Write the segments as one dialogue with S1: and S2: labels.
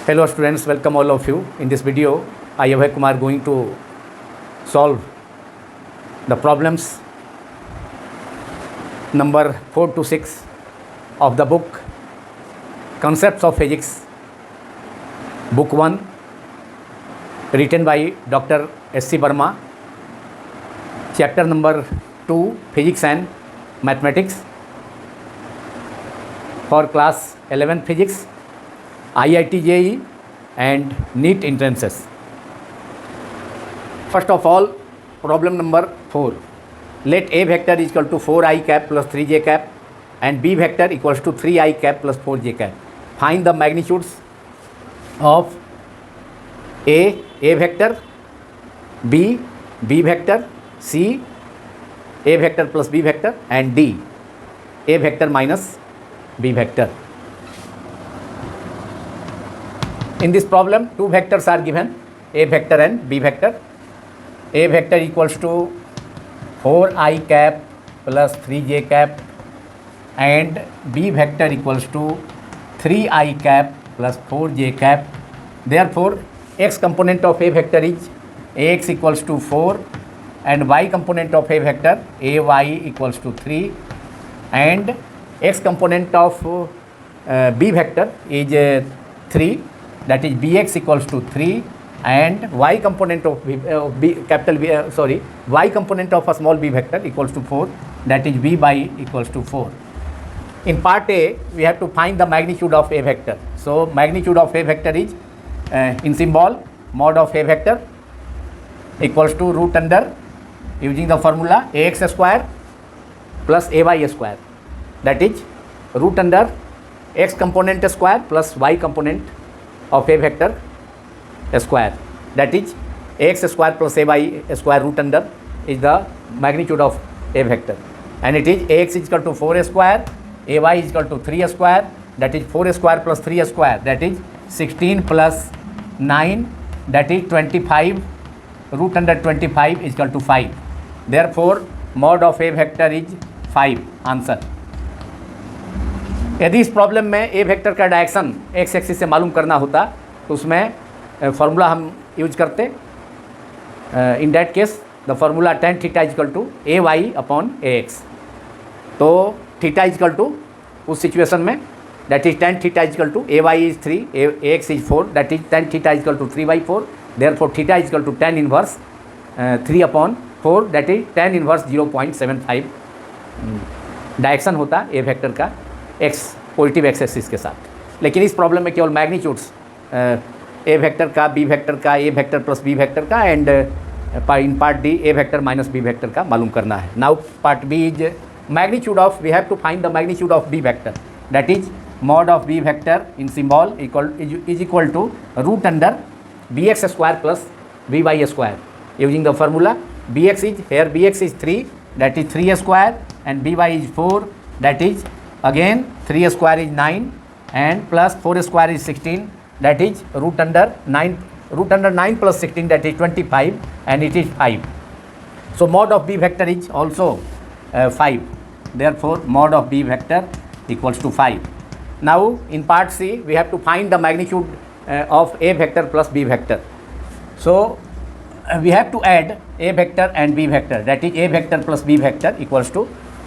S1: Hello students, welcome all of you. In this video, I Abhay Kumar going to solve the problems number 4 to 6 of the book Concepts of Physics, book 1, written by Dr. S.C. Verma, chapter number 2, Physics and Mathematics, for class 11 Physics, IIT JEE and NEET entrances. First of all, problem number 4. Let A vector is equal to 4i cap plus 3j cap and B vector equals to 3i cap plus 4j cap. Find the magnitudes of A vector, B vector, C A vector plus B vector, and D A vector minus B vector. In this problem, two vectors are given, A vector and B vector. A vector equals to 4i cap plus 3j cap and B vector equals to 3i cap plus 4j cap. Therefore, x component of A vector is Ax equals to 4 and y component of A vector Ay equals to 3 and x component of B vector is 3, that is Bx equals to 3 and y component of y component of a small b vector equals to 4, that is v by equals to 4. In part A, we have to find the magnitude of A vector. So magnitude of A vector is in symbol mod of A vector equals to root under, using the formula, ax square plus ay square, that is root under x component square plus y component of A vector square, that is ax square plus ay square root under is the magnitude of A vector, and it is ax is equal to 4 square, ay is equal to 3 square, that is 4 square plus 3 square, that is 16 plus 9, that is 25, root under 25 is equal to 5. Therefore, mod of A vector is 5. Answer. यदि इस problem में ए vector का direction x axis से मालूम करना होता तो उसमें फार्मूला हम यूज करते. In that case the formula tan theta is equal to A Y upon A X. तो थीटा इजकल टू उस सिचुएशन में that is tan theta is equal to A Y is 3, A X is 4, that is tan theta is equal to 3/4. Therefore theta is equal to tan inverse 3/4, that is tan inverse 0.75 direction होता A vector का X positive X axis के साथ. लेकिन इस problem में केवल magnitudes A vector का, B vector का, A vector plus B vector का and in part D A vector minus B vector का मालूम करना है. Now part B is magnitude of, we have to find the magnitude of B vector, that is mod of b vector in symbol is equal to root under bx square plus by square, using the formula bx is, here bx is 3, that is 3 square, and by is 4, that is again 3 square is 9 and plus 4 square is 16, that is root under 9 plus 16, that is 25, and it is 5. So mod of b vector is also 5. Therefore mod of b vector equals to 5. Now in part C, we have to find the magnitude of A vector plus B vector. So we have to add A vector and B vector, that is A vector plus B vector equals to,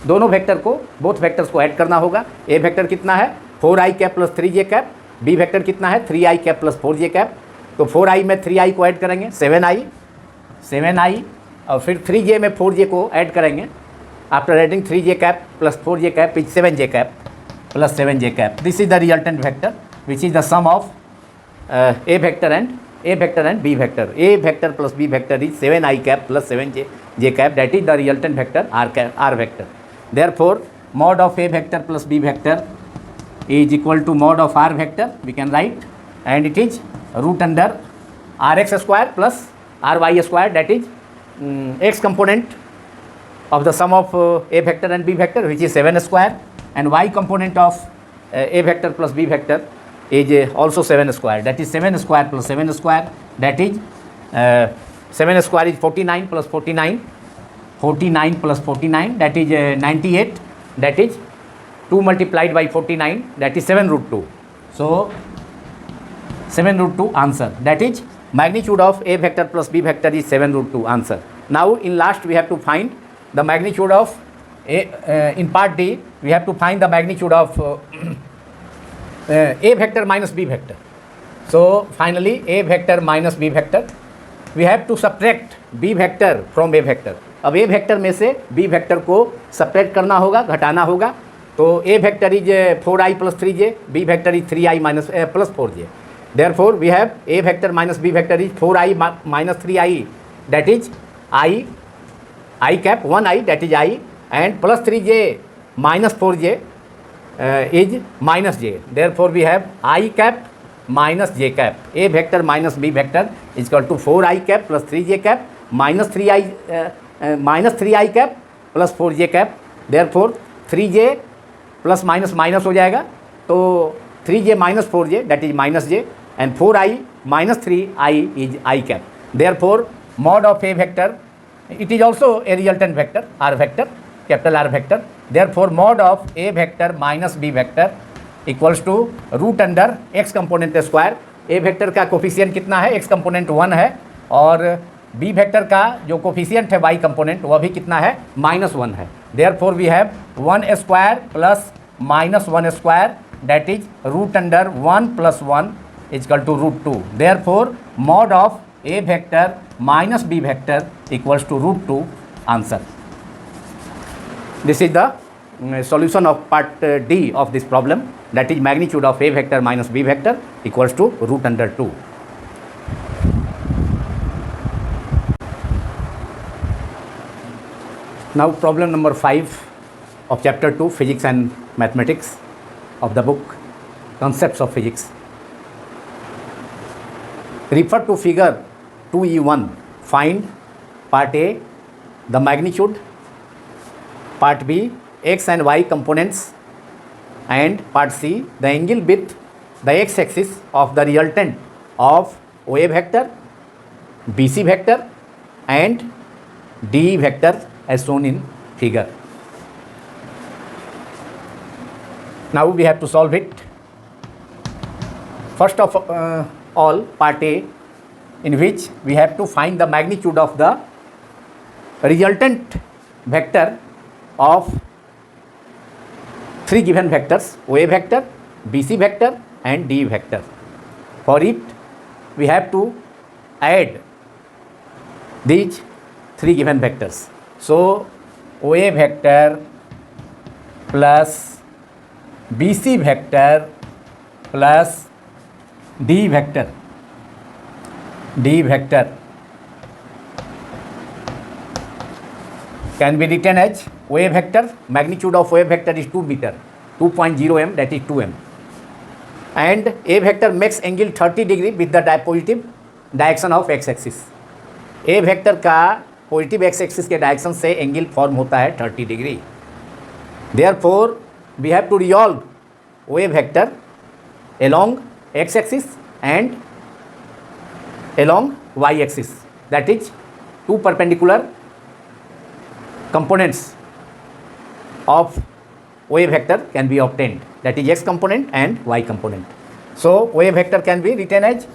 S1: दोनों vector को, both vectors को add करना होगा. A vector कितना है 4i cap plus 3j cap, B vector कितना है 3i cap plus 4j cap. तो 4i में 3i को ऐड करेंगे 7i और फिर 3j में 4j को ऐड करेंगे. After adding 3j cap plus 4j cap is 7j cap plus 7j cap. This is the resultant vector, which is the sum of A vector and B vector. A vector plus B vector is 7i cap plus 7j cap, that is the resultant vector R vector. Therefore, mod of A vector plus B vector is equal to mod of R vector, we can write, and it is root under Rx square plus Ry square, that is x component of the sum of A vector and B vector, which is 7 square, and y component of A vector plus B vector is also 7 square, that is 7 square plus 7 square, that is 7 square is 49 plus 49 plus 49, that is 98, that is 2 multiplied by 49, that is 7 root 2. So 7√2 answer. That is magnitude of A vector plus B vector is 7√2 answer. Now in last we have to find the magnitude of in part D we have to find the magnitude of A vector minus B vector. So finally A vector minus B vector, we have to subtract B vector from A vector. अब A vector में से B vector को subtract करना होगा, घटाना होगा. तो A vector is 4i plus 3j, B vector is 3i minus plus 4j. Therefore we have A vector minus B vector is 4i minus 3i, that is I cap 1i, that is I, and plus 3j minus 4j is minus j. Therefore we have I cap minus j cap. A vector minus B vector is equal to 4i cap plus 3j cap minus 3i cap plus 4j cap. Therefore 3j plus minus minus हो जाएगा, तो 3j minus 4j that is minus j and 4i minus 3i is i cap. Therefore mod of A vector, it is also a resultant vector R vector, capital R vector. Therefore mod of A vector minus B vector equals to root under X component square. A vector का coefficient कितना है, x component 1 है, और B vector का जो coefficient है Y component वह भी कितना है, -1 है. Therefore we have 1 square plus minus 1 square that is root under 1 plus 1 is equal to root 2. Therefore mod of A vector minus B vector equals to root 2 answer. This is the solution of part D of this problem, that is magnitude of A vector minus B vector equals to root under 2. Now problem number 5 of chapter 2 physics and mathematics of the book concepts of physics. Refer to figure 2E1. Find part A the magnitude, part B x and y components, and part C the angle with the x axis of the resultant of OA vector, BC vector and DE vector as shown in figure. Now we have to solve it. First of all, part A, in which we have to find the magnitude of the resultant vector of three given vectors, OA vector, BC vector and DE vector. For it, we have to add these three given vectors. So OA vector plus BC vector plus D vector can be written as OA vector. Magnitude of OA vector is 2 meter, 2.0 m, that is 2 m. And A vector makes angle 30 degree with the positive direction of X axis. A vector का positive X axis के direction से angle form होता है 30 degree. Therefore we have to resolve O A vector along x axis and along y axis, that is two perpendicular components of OA vector can be obtained, that is x component and y component. So OA vector can be written as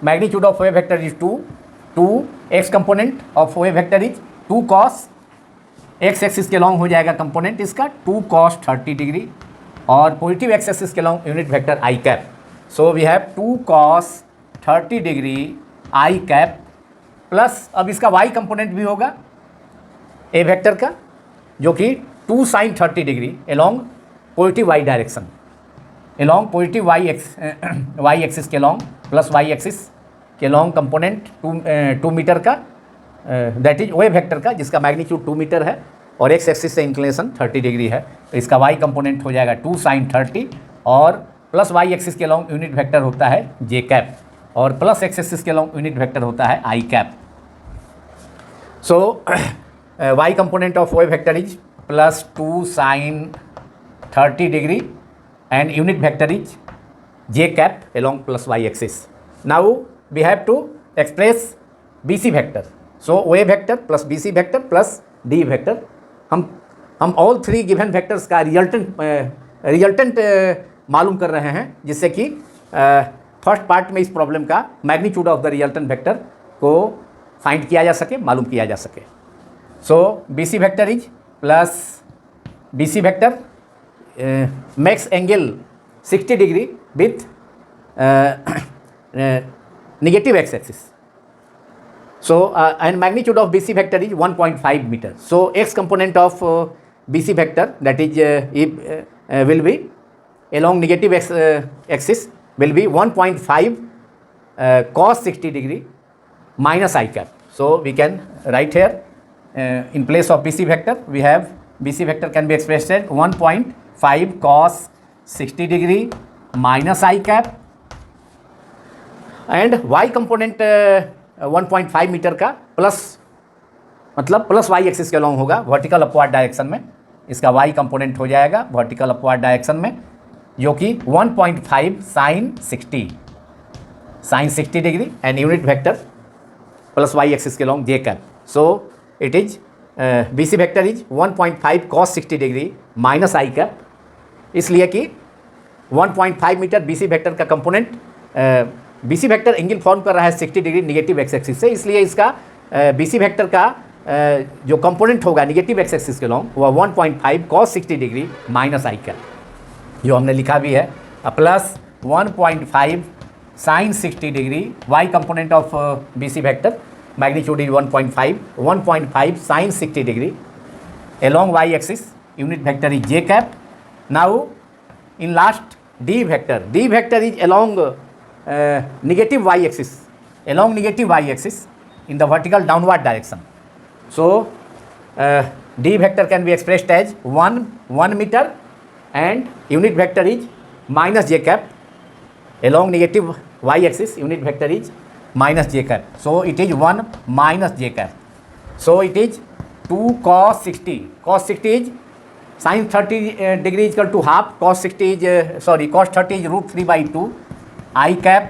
S1: magnitude of OA vector is 2 x component of OA vector is 2 cos, x axis के long हो जाएगा component इसका 2 cos 30 degree, और positive X axis के long unit vector I cap. So we have 2 cos 30 degree I cap plus अब इसका Y component भी होगा ए वेक्टर का, जो कि 2 sin 30 degree along positive Y direction, along positive Y axis के लॉन्ग प्लस वाई एक्सिस के लॉन्ग कंपोनेंट 2 मीटर का, दैट इज ओए वेक्टर का, जिसका मैग्नीट्यूड 2 मीटर है और एक्स एक्सिस से इंक्लिनेशन 30 डिग्री है. तो इसका वाई कंपोनेंट हो जाएगा 2 sin 30 और प्लस वाई एक्सिस के लॉन्ग यूनिट वेक्टर होता है जे कैप और प्लस एक्स एक्सिस के लॉन्ग यूनिट वेक्टर होता है I cap. So y component of OA vector is plus 2 sin 30 degree and unit vector is J cap along plus Y axis. Now we have to express B C vector. So OA vector plus B C vector plus D vector, हम all three given vectors का resultant मालूम कर रहे हैं, जिससे कि first part में इस प्रॉब्लम का magnitude of the resultant vector को फाइंड किया जा सके, मालूम किया जा सके. So B C vector is plus B C vector makes angle 60 degree with negative x-axis. So and magnitude of BC vector is 1.5 meter. So x component of BC vector, that is will be along negative x axis will be 1.5 cos 60 degree minus I cap. So we can write here in place of BC vector we have BC vector can be expressed as 1.5 cos 60 degree minus I cap and y component 1.5 metre का plus मतलब plus y axis के along होगा vertical upward direction में. इसका y component हो जाएगा vertical upward direction में जो कि 1.5 sine 60 degree and unit vector plus y axis के along j cap. So it is BC vector is 1.5 cos 60 degree minus I cap, इसलिए कि 1.5 मीटर BC वेक्टर का component BC vector angle form कर रहा है 60 डिग्री नेगेटिव एक्स एक्सिस से, इसलिए इसका BC वेक्टर का जो कंपोनेंट होगा नेगेटिव एक्स एक्सिस के लॉन्ग वह 1.5 cos 60 degree minus I cap जो हमने लिखा भी है plus 1.5 sine 60 degree y component of BC vector magnitude is 1.5 sine 60 degree along y axis unit vector is j cap. Now in last d vector is along negative y axis in the vertical downward direction. So d vector can be expressed as 1 meter and unit vector is minus j cap. Along negative y axis unit vector is minus j cap. So it is 1 minus j cap. So it is 2 cos 60. Cos 60 is sin 30 degree is equal to half. Cos 60 is cos 30 is root 3 by 2 I cap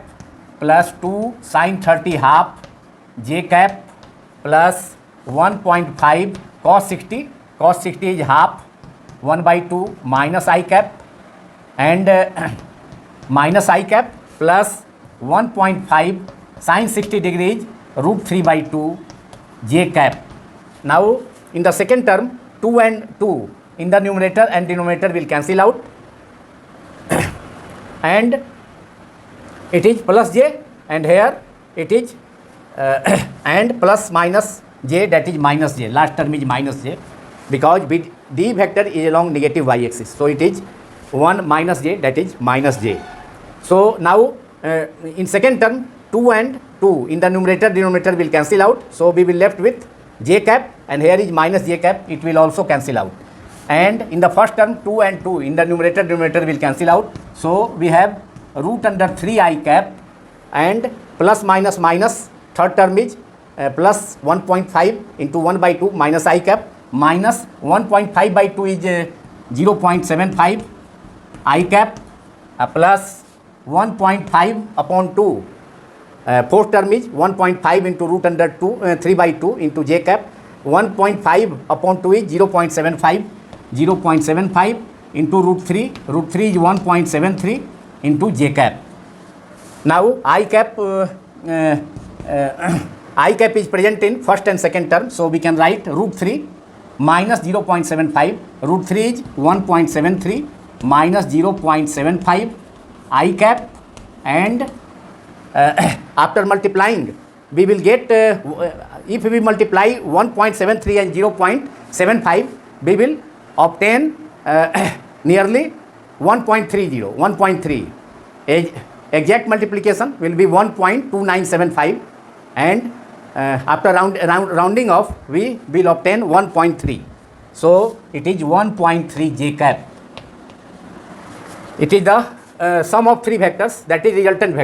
S1: plus 2 sin 30 half j cap plus 1.5 cos 60. Cos 60 is half 1 by 2 minus I cap and minus I cap plus 1.5 sin 60 degrees root 3 by 2 j cap. Now in the second term 2 and 2 in the numerator and denominator will cancel out and it is plus j and here it is and plus minus j, that is minus j, last term is minus j because d vector is along negative y axis. So it is 1 minus j, that is minus j. So now in second term 2 and 2 in the numerator denominator will cancel out. So we will left with j cap and here is minus j cap, it will also cancel out. And in the first term 2 and 2 in the numerator denominator will cancel out. So we have root under 3 I cap and plus minus minus, third term is plus 1.5 into 1 by 2 minus I cap minus 1.5 by 2 is 0.75 I cap plus 1.5 upon 2. Fourth term is 1.5 into root under 3 by 2 into j cap. 1.5 upon 2 is 0.75 into root 3 is 1.73 into j cap. Now I cap is present in first and second term, so we can write root 3 minus 0.75, root 3 is 1.73 minus 0.75 I cap and after multiplying we will get if we multiply 1.73 and 0.75 we will obtain nearly 1.3. Exact multiplication will be 1.2975 and after rounding off we will obtain 1.3. So it is 1.3 j cap. It is the sum of three vectors, that is resultant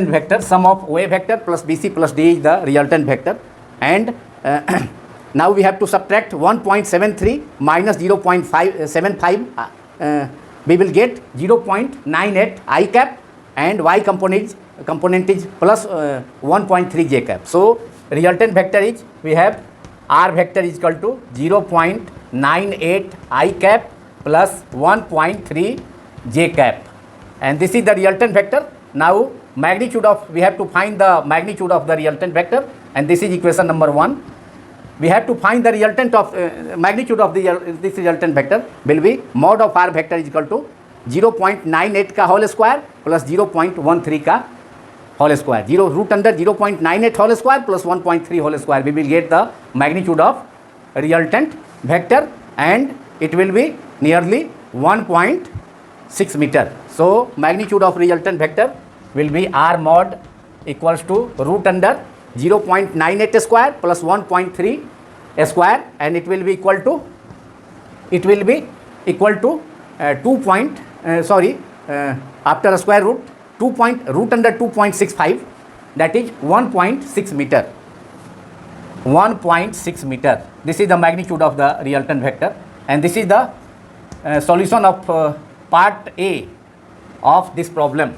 S1: vector. Sum of OA vector plus BC plus D is the resultant vector. And now we have to subtract 1.73 minus 0.75. We will get 0.98 I cap and y component is plus 1.3 j cap. So resultant vector is, we have R vector is equal to 0.98 I cap plus 1.3 j cap and this is the resultant vector. Now magnitude of, we have to find the magnitude of the resultant vector, and this is equation number 1. We have to find the resultant of magnitude of this resultant vector will be mod of r vector is equal to 0.98 का whole square plus 0.13 का whole square, 0 root under 0.98 whole square plus 1.3 whole square. We will get the magnitude of resultant vector and it will be nearly 1.6 meter. So magnitude of resultant vector will be r mod equals to root under 0.98 square plus 1.3 square, and it will be equal to 2. After a square root, root under 2.65, that is 1.6 meter. 1.6 meter. This is the magnitude of the resultant vector, and this is the solution of part A of this problem.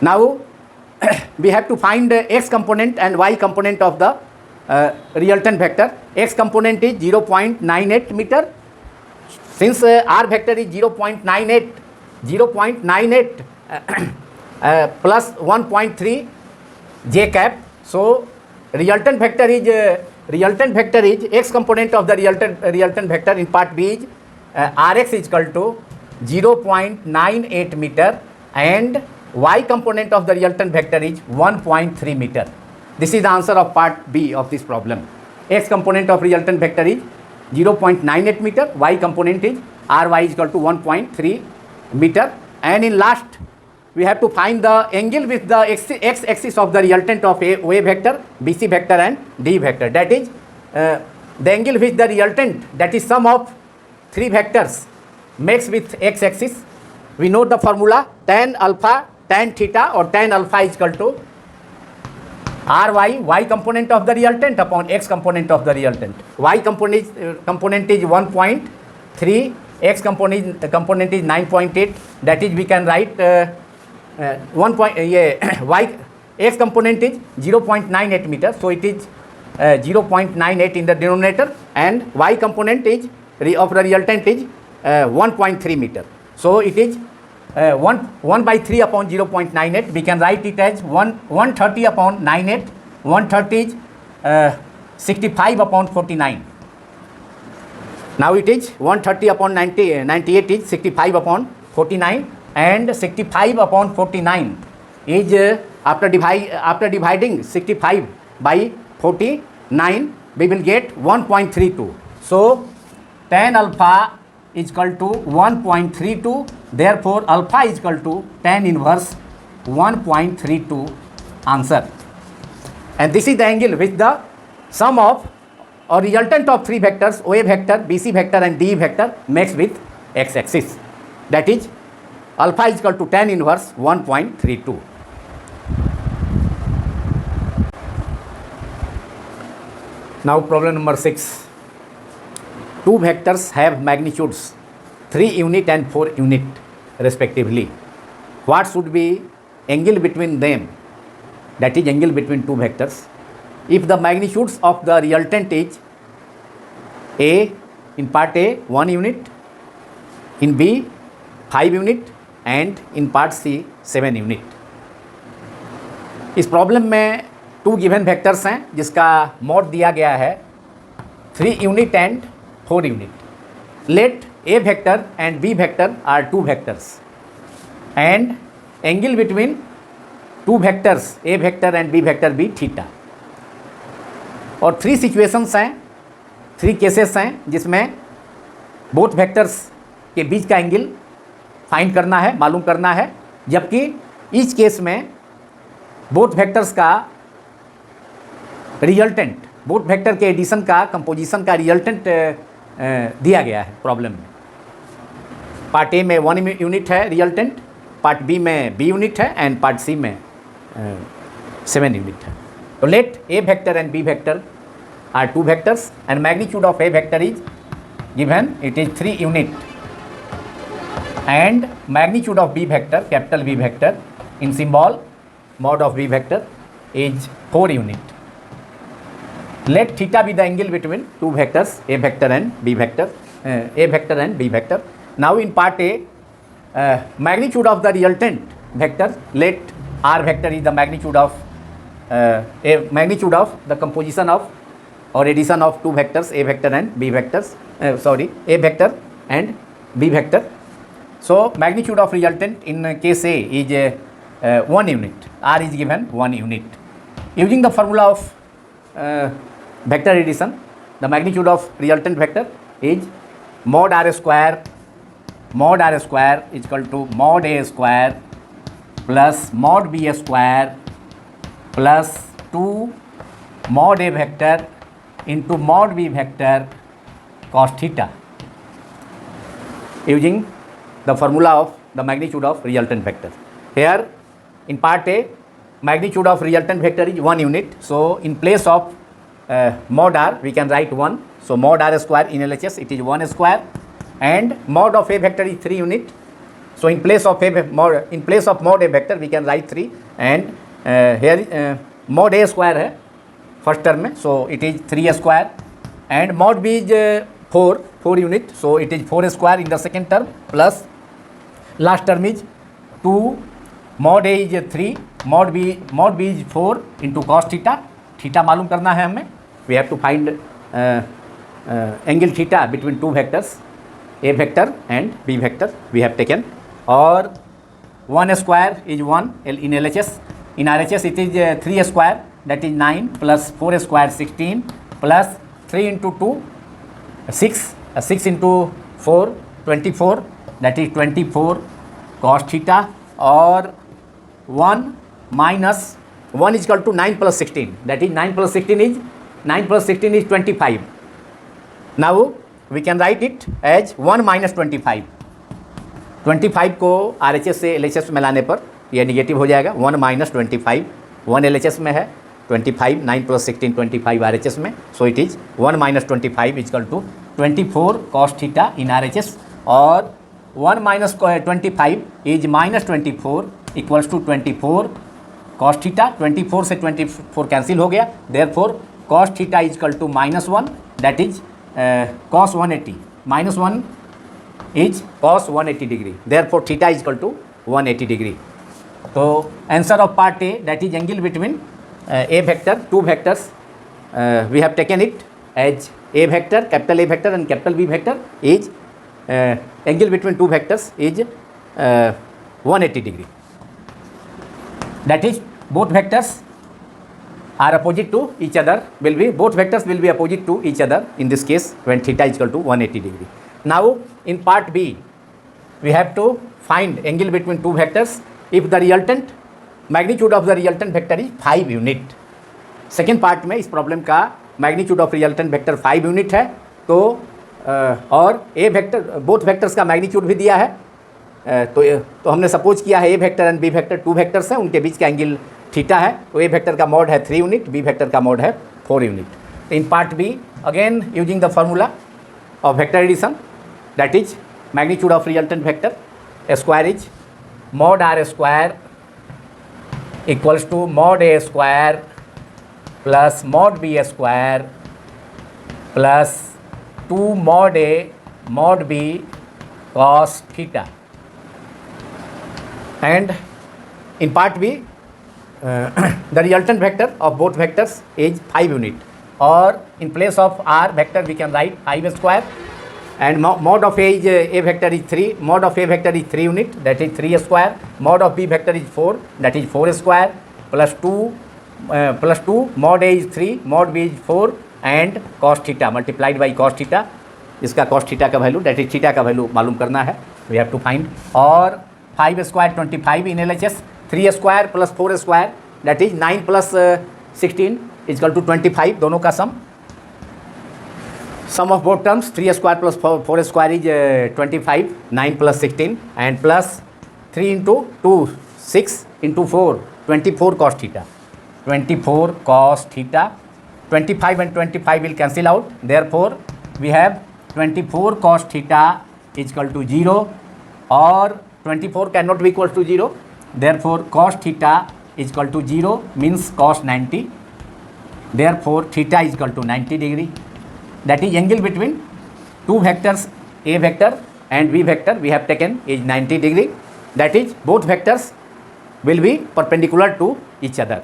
S1: Now we have to find x component and y component of the resultant vector. X component is 0.98 meter. Since r vector is 0.98 plus 1.3 j cap, so resultant vector is x component of the resultant vector in part B is rx is equal to 0.98 meter, and y component of the resultant vector is 1.3 meter. This is the answer of part B of this problem. X component of resultant vector is 0.98 meter, y component is ry is equal to 1.3 meter, and in last we have to find the angle with the x axis of the resultant of a vector, bc vector and d vector. That is the angle with the resultant, that is sum of 3 vectors makes with x axis. We know the formula tan alpha tan theta or tan alpha is equal to ry, y component of the resultant upon x component of the resultant. Y component is 1.3, x component is 9.8. That is we can write y x component is 0.98 meter, so it is 0.98 in the denominator, and y component is of the resultant is 1.3 meter. So it is 1 by 3 upon 0.98. We can write it as 130 upon 98. 130 is 65 upon 49. Now it is 130 upon 98 is 65 upon 49, and 65 upon 49 is after dividing 65 by 49 we will get 1.32. So tan alpha is equal to 1.32, therefore alpha is equal to tan inverse 1.32 answer. And this is the angle with the sum of or resultant of 3 vectors, OA vector, BC vector and DE vector makes with x axis. That is alpha is equal to tan inverse 1.32. Now problem number 6. 2 vectors have magnitudes 3 unit and 4 unit respectively. What should be angle between them? That is angle between 2 vectors. If the magnitudes of the resultant is A, in part A 1 unit, in B 5 unit and in part C 7 unit. इस problem में 2 given vectors हैं जिसका mod दिया गया है 3 unit and 4 unit. Let A vector and B vector are 2 vectors and angle between 2 vectors A vector and B vector be theta. और 3 situations हैं, 3 cases हैं जिसमें बोथ वेक्टर्स के बीच का एंगल फाइंड करना है, मालूम करना है, जबकि इस केस में बोथ वेक्टर्स का रिजल्टेंट, बोथ वेक्टर के एडिशन का, कंपोजिशन का रिजल्टेंट दिया गया है प्रॉब्लम में. पार्ट ए में 1 यूनिट है रिजल्टेंट, पार्ट बी में B यूनिट है एंड पार्ट सी में 7 यूनिट है. तो late A vector and B vector are 2 vectors and magnitude of A vector is given, it is 3 unit, and magnitude of B vector, capital B vector in symbol mod of B vector is 4 unit. Let theta be the angle between 2 vectors A vector and B vector, A vector and B vector. Now in part A magnitude of the resultant vector, let R vector is the magnitude of a magnitude of the composition of or addition of two vectors, A vector and B vectors, A vector and B vector. So magnitude of resultant in case A is 1 unit, R is given 1 unit. Using the formula of vector addition, the magnitude of resultant vector is mod R square is equal to mod A square plus mod B square plus 2 mod A vector into mod B vector cos theta, using the formula of the magnitude of resultant vector. Here in part A, magnitude of resultant vector is 1 unit. So in place of mod R, we can write 1. So mod R square in LHS, it is 1 square, and mod of A vector is 3 unit. So in place of mod A vector, we can write 3, and here mod A square है first term में, so it is 3 square, and mod B is 4 unit, so it is 4 square in the second term, plus last term is 2, mod A is 3, mod B is 4 into cos theta. Theta मालूम करना है हमें. We have to find angle theta between two vectors, A vector and B vector we have taken. Or 1 square is 1 in LHS. In RHS it is 3 square, that is 9, plus 4 square 16, plus 3 into 2 6, 6 into 4 24, that is 24 cos theta. Or 1 minus 1 is equal to 9 plus 16, that is 9 plus 16 is 25. Now we can write it as 1 minus 25. 25 को RHS से LHS में लाने पर यह negative हो जाएगा. 1 minus 25, 1 LHS में है, 25, 9 प्लस 16 25 RHS में. So it is 1 minus 25 is equal to 24 cos theta in RHS. और 1 minus 25 is minus 24 equals to 24 cos theta. 24 से 24 कैंसिल हो गया. Therefore cos theta is equal to -1, that is cos 180. -1 is cos 180 degree. Therefore theta is equal to 180 degree. So answer of part A, that is angle between A vector, two vectors, we have taken it as A vector, capital A vector and capital B vector, is angle between two vectors is 180 degree. That is both vectors are opposite to each other, both vectors will be opposite to each other in this case when theta is equal to 180 degree. Now in part B, we have to find angle between two vectors if the resultant magnitude of the resultant vector is 5 unit. Second part में इस problem का magnitude of resultant vector 5 unit है. तो और A vector, both vectors का magnitude भी दिया है. तो हमने सपोज किया है A vector and B vector two vectors हैं, उनके बीच का एंगल थीटा है. तो ए वेक्टर का मोड है 3 यूनिट, बी वेक्टर का मोड है 4 unit. In part B again using the formula of vector addition, that is magnitude of resultant vector square is mod R square equals to mod A square plus mod B square plus 2 mod A mod B cos theta. And in part B the resultant vector of both vectors is 5 unit. Or in place of R vector we can write 5 square, and mod of A is A vector is 3, mod of A vector is 3 unit, that is 3 square. Mod of B vector is 4, that is 4 square, plus 2 mod A is 3, mod B is 4, and cos theta multiplied by cos theta. इसका cos theta का value, that is theta का value मालूम करना है, we have to find. और 5 square 25 in LHS, 3 square plus 4 square, that is 9 plus 16 is equal to 25. दोनों का sum of both terms, 3 square plus 4 square is 25, 9 plus 16, and plus 3 into 2 6 into 4 24 cos theta. 24 cos theta. 25 and 25 will cancel out, therefore we have 24 cos theta is equal to 0, or 24 cannot be equal to 0, therefore cos theta is equal to 0 means cos 90. Therefore theta is equal to 90 degree. That is angle between two vectors, A vector and v vector we have taken is 90 degree, that is both vectors will be perpendicular to each other.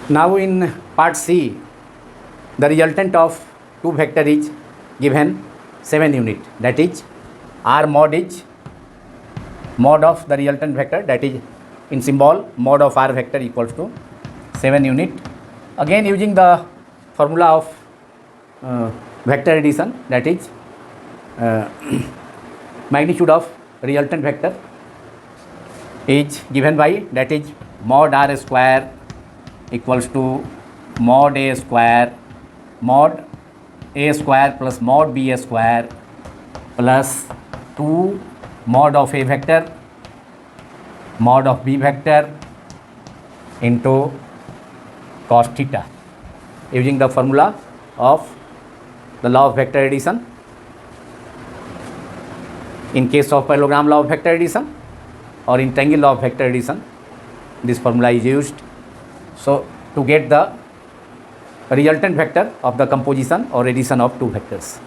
S1: Now in part C, the resultant of two vector is given 7 unit, that is R mod is mod of the resultant vector, that is in symbol mod of R vector equals to 7 unit. Again using the formula of vector addition, that is magnitude of resultant vector is given by, that is mod R square equals to mod A square plus mod B square plus 2 mod of A vector mod of B vector into cos theta, using the formula of the law of vector addition. In case of parallelogram law of vector addition or in triangle law of vector addition, this formula is used. So to get the resultant vector of the composition or addition of two vectors.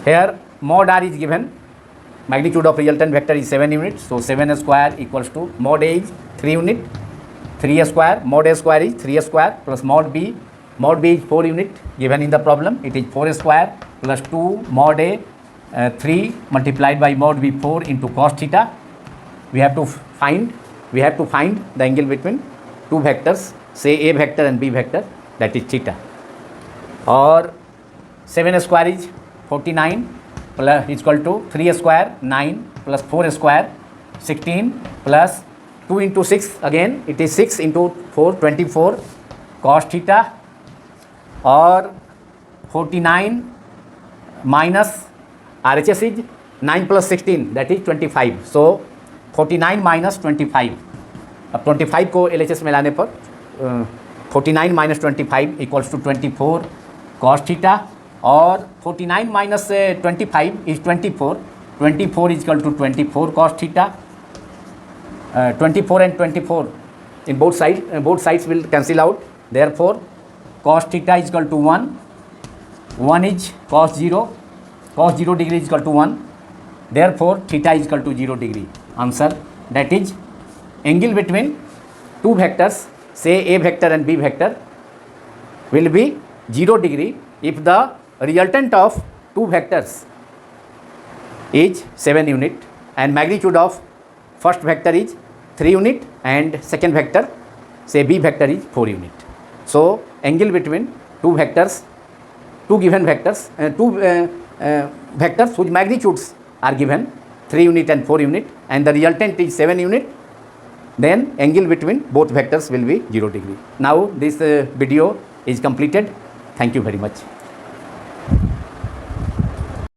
S1: Here mod R is given, magnitude of resultant vector is 7 units, so 7 square equals to mod A is 3 unit, 3 square, mod A square is 3 square plus mod B is 4 unit given in the problem, it is 4 square plus 2 mod A 3 multiplied by mod B 4 into cos theta. We have to find the angle between two vectors, say A vector and B vector, that is theta. Or 7 square is 49 plus is equal to 3 square 9 plus 4 square 16 plus 2 into 6, again it is 6 into 4 24 cos theta, or 49 minus RHS is 9 plus 16, that is 25. So 49 minus 25, अब 25 को LHS में लाने पर 49 minus 25 equals to 24 cos theta, और 49 minus 25 is 24 is equal to 24 cos theta. 24 and 24 in both sides will cancel out, therefore cos theta is equal to 1 is cos 0 degree is equal to 1, therefore theta is equal to 0 degree. Answer, that is angle between two vectors, say A vector and B vector, will be 0 degree if the resultant of two vectors is 7 unit and magnitude of first vector is 3 unit and second vector, say B vector, is 4 unit. So angle between two vectors, two vectors whose magnitudes are given 3 unit and 4 unit and the resultant is 7 unit, then angle between both vectors will be 0 degree. Now this video is completed. Thank you very much.